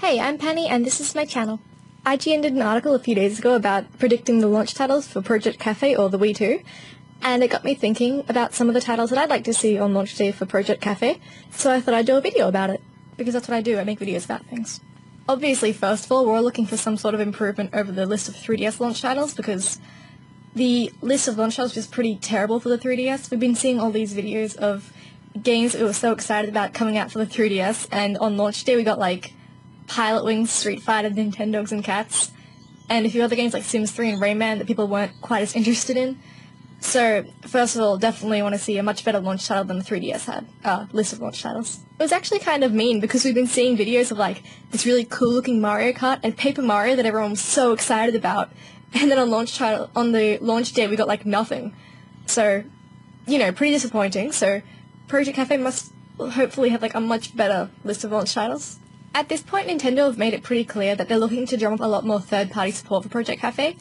Hey, I'm Penny and this is my channel. IGN did an article a few days ago about predicting the launch titles for Project Cafe or the Wii 2, and it got me thinking about some of the titles that I'd like to see on launch day for Project Cafe, so I thought I'd do a video about it, because that's what I do, I make videos about things. Obviously, first of all, we're all looking for some sort of improvement over the list of 3DS launch titles, because the list of launch titles was pretty terrible for the 3DS. We've been seeing all these videos of games that we were so excited about coming out for the 3DS, and on launch day we got like Pilot Wings, Street Fighter, Nintendogs and Cats, and a few other games like Sims 3 and Rayman that people weren't quite as interested in. So, first of all, definitely want to see a much better launch title than the 3DS had, list of launch titles. It was actually kind of mean because we've been seeing videos of like this really cool looking Mario Kart and Paper Mario that everyone was so excited about, and then on the launch day we got like nothing. So, you know, pretty disappointing. So, Project Cafe must hopefully have like a much better list of launch titles. At this point, Nintendo have made it pretty clear that they're looking to drum up a lot more third-party support for Project Cafe,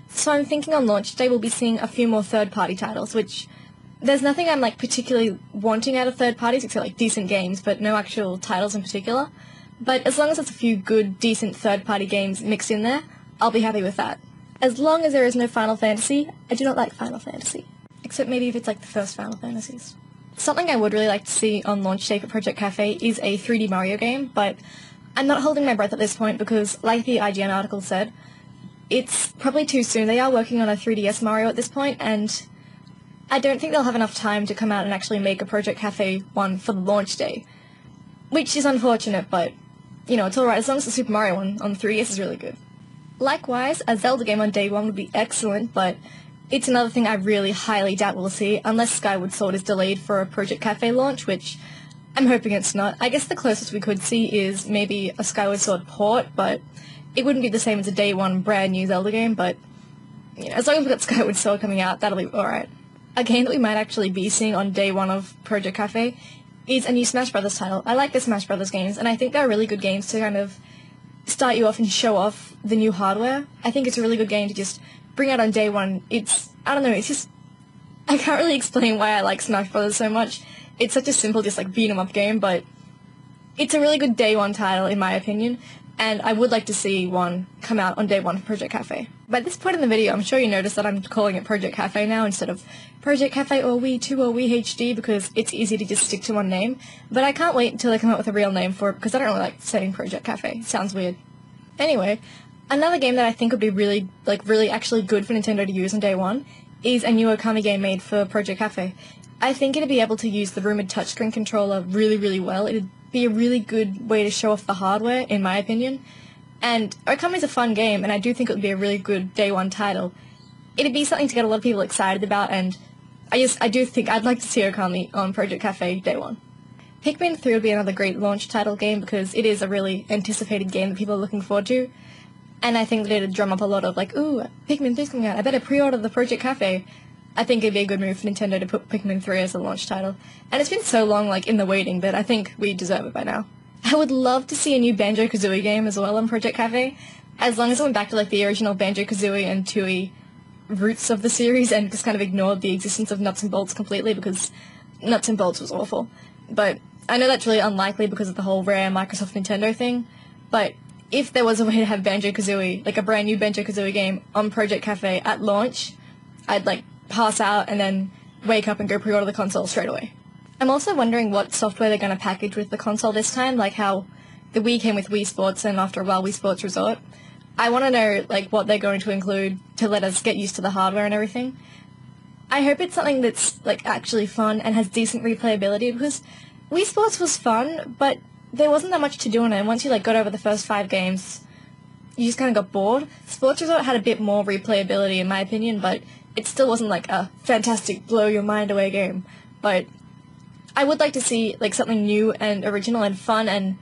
so I'm thinking on launch day we'll be seeing a few more third-party titles, which there's nothing I'm like particularly wanting out of third parties except like decent games, but no actual titles in particular. But as long as there's a few good, decent third-party games mixed in there, I'll be happy with that. As long as there is no Final Fantasy, I do not like Final Fantasy. Except maybe if it's like the first Final Fantasies. Something I would really like to see on launch day for Project Cafe is a 3D Mario game, but I'm not holding my breath at this point because, like the IGN article said, it's probably too soon. They are working on a 3DS Mario at this point, and I don't think they'll have enough time to come out and actually make a Project Cafe one for the launch day. Which is unfortunate, but, you know, it's alright as long as the Super Mario one on 3DS is really good. Likewise, a Zelda game on day one would be excellent, but it's another thing I really highly doubt we'll see, unless Skyward Sword is delayed for a Project Cafe launch, which I'm hoping it's not. I guess the closest we could see is maybe a Skyward Sword port, but it wouldn't be the same as a day one brand new Zelda game, but you know, as long as we've got Skyward Sword coming out, that'll be alright. A game that we might actually be seeing on day one of Project Cafe is a new Smash Brothers title. I like the Smash Brothers games, and I think they're really good games to kind of start you off and show off the new hardware. I think it's a really good game to just bring out on day one. I don't know, it's just, I can't really explain why I like Smash Brothers so much. It's such a simple, just like beat 'em up game, but it's a really good day one title in my opinion, and I would like to see one come out on day one for Project Cafe. By this point in the video, I'm sure you noticed that I'm calling it Project Cafe now instead of Project Cafe or Wii 2 or Wii HD because it's easy to just stick to one name, but I can't wait until they come out with a real name for it because I don't really like saying Project Cafe. It sounds weird. Anyway, another game that I think would be really actually good for Nintendo to use on day one is a new Okami game made for Project Cafe. I think it'd be able to use the rumored touchscreen controller really well. It'd be a really good way to show off the hardware, in my opinion. And Okami's a fun game, and I do think it would be a really good day one title. It'd be something to get a lot of people excited about, and I do think I'd like to see Okami on Project Cafe day one. Pikmin 3 would be another great launch title game because it is a really anticipated game that people are looking forward to. And I think that it'd drum up a lot of like, ooh, Pikmin 3's coming out, I better pre-order the Project Cafe. I think it'd be a good move for Nintendo to put Pikmin 3 as a launch title. And it's been so long, like, in the waiting that I think we deserve it by now. I would love to see a new banjo-kazooie game as well on Project Cafe, as long as it went back to, like, the original banjo-kazooie and Tooie roots of the series and just kind of ignored the existence of Nuts and Bolts completely because Nuts and Bolts was awful. But I know that's really unlikely because of the whole Rare Microsoft Nintendo thing, but if there was a way to have banjo-kazooie, like a brand new banjo-kazooie game on Project Cafe at launch, I'd, like, pass out and then wake up and go pre-order the console straight away. I'm also wondering what software they're going to package with the console this time, like how the Wii came with Wii Sports and after a while Wii Sports Resort. I want to know like what they're going to include to let us get used to the hardware and everything. I hope it's something that's like actually fun and has decent replayability because Wii Sports was fun, but there wasn't that much to do in it, and once you like got over the first 5 games, you just kind of got bored. Sports Resort had a bit more replayability in my opinion, but it still wasn't like a fantastic blow-your-mind-away game, but I would like to see like something new and original and fun and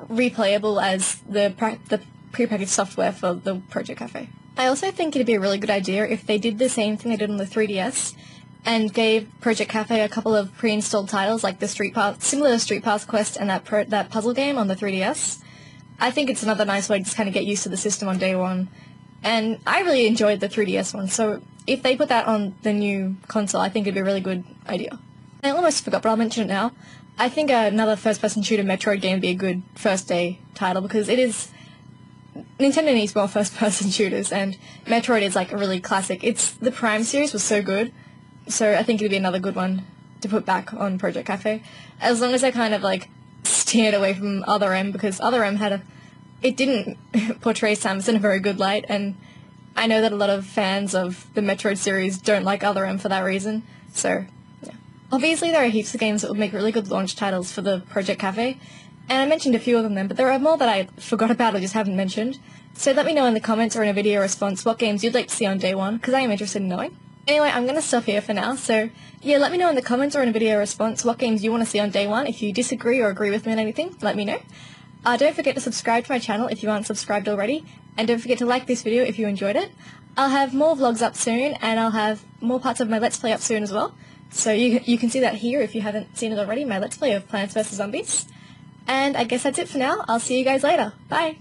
replayable as the prepackaged software for the Project Cafe. I also think it'd be a really good idea if they did the same thing they did on the 3DS and gave Project Cafe a couple of pre-installed titles like the similar to Street Pass Quest and that puzzle game on the 3DS. I think it's another nice way to just kind of get used to the system on day one. And I really enjoyed the 3DS one, so if they put that on the new console, I think it'd be a really good idea. I almost forgot, but I'll mention it now. I think another first-person shooter Metroid game would be a good first-day title, because it is... Nintendo needs more first-person shooters, and Metroid is like a really classic. The Prime series was so good, so I think it would be another good one to put back on Project Cafe, as long as I kind of like steered away from Other M, because Other M it didn't portray Samus in a very good light, and I know that a lot of fans of the Metroid series don't like Other M for that reason, so yeah. Obviously there are heaps of games that would make really good launch titles for the Project Cafe, and I mentioned a few of them, but there are more that I forgot about or just haven't mentioned, so let me know in the comments or in a video response what games you'd like to see on day one, because I am interested in knowing. Anyway, I'm going to stop here for now, so yeah, let me know in the comments or in a video response what games you want to see on day one. If you disagree or agree with me on anything, let me know. Don't forget to subscribe to my channel if you aren't subscribed already, and don't forget to like this video if you enjoyed it. I'll have more vlogs up soon, and I'll have more parts of my Let's Play up soon as well, so you can see that here if you haven't seen it already, my Let's Play of Plants vs Zombies. And I guess that's it for now. I'll see you guys later. Bye!